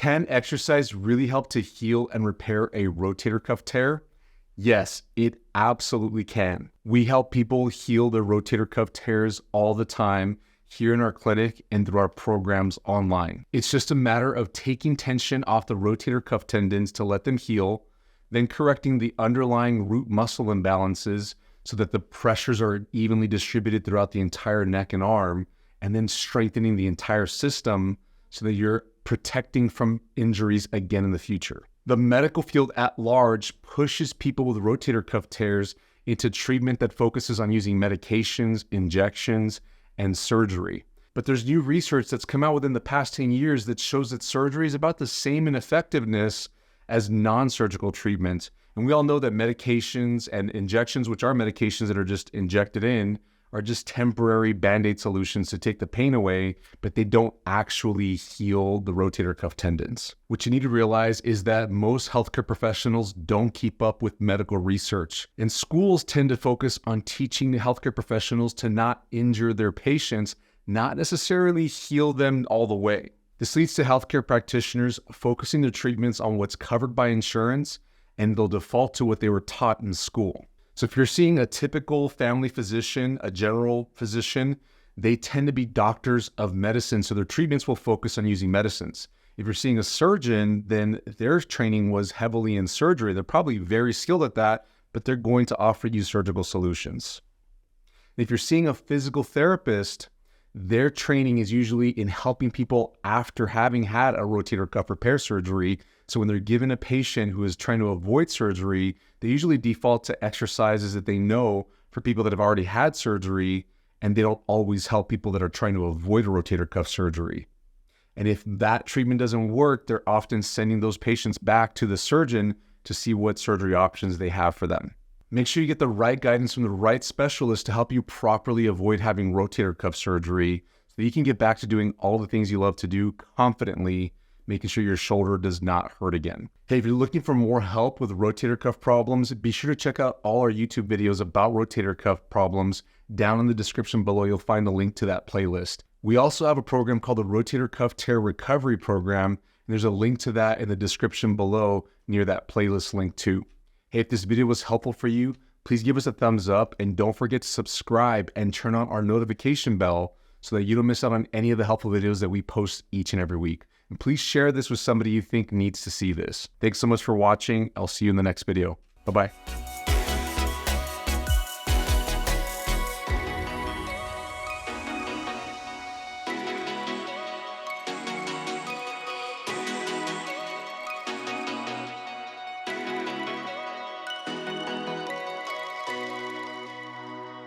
Can exercise really help to heal and repair a rotator cuff tear? Yes, it absolutely can. We help people heal their rotator cuff tears all the time here in our clinic and through our programs online. It's just a matter of taking tension off the rotator cuff tendons to let them heal, then correcting the underlying root muscle imbalances so that the pressures are evenly distributed throughout the entire neck and arm, and then strengthening the entire system so that you're protecting from injuries again in the future. The medical field at large pushes people with rotator cuff tears into treatment that focuses on using medications, injections, and surgery. But there's new research that's come out within the past 10 years that shows that surgery is about the same in effectiveness as non-surgical treatment. And we all know that medications and injections, which are medications that are just injected in, are just temporary Band-Aid solutions to take the pain away, but they don't actually heal the rotator cuff tendons. What you need to realize is that most healthcare professionals don't keep up with medical research. And schools tend to focus on teaching the healthcare professionals to not injure their patients, not necessarily heal them all the way. This leads to healthcare practitioners focusing their treatments on what's covered by insurance, and they'll default to what they were taught in school. So if you're seeing a typical family physician, a general physician, they tend to be doctors of medicine, so their treatments will focus on using medicines. If you're seeing a surgeon, then their training was heavily in surgery. They're probably very skilled at that, but they're going to offer you surgical solutions. If you're seeing a physical therapist, their training is usually in helping people after having had a rotator cuff repair surgery. So when they're given a patient who is trying to avoid surgery, they usually default to exercises that they know for people that have already had surgery, and they don't always help people that are trying to avoid a rotator cuff surgery. And if that treatment doesn't work, they're often sending those patients back to the surgeon to see what surgery options they have for them. Make sure you get the right guidance from the right specialist to help you properly avoid having rotator cuff surgery so that you can get back to doing all the things you love to do confidently, making sure your shoulder does not hurt again. Hey, if you're looking for more help with rotator cuff problems, be sure to check out all our YouTube videos about rotator cuff problems. Down in the description below, you'll find the link to that playlist. We also have a program called the Rotator Cuff Tear Recovery Program, and there's a link to that in the description below near that playlist link too. Hey, if this video was helpful for you, please give us a thumbs up, and don't forget to subscribe and turn on our notification bell so that you don't miss out on any of the helpful videos that we post each and every week. And please share this with somebody you think needs to see this. Thanks so much for watching. I'll see you in the next video. Bye-bye.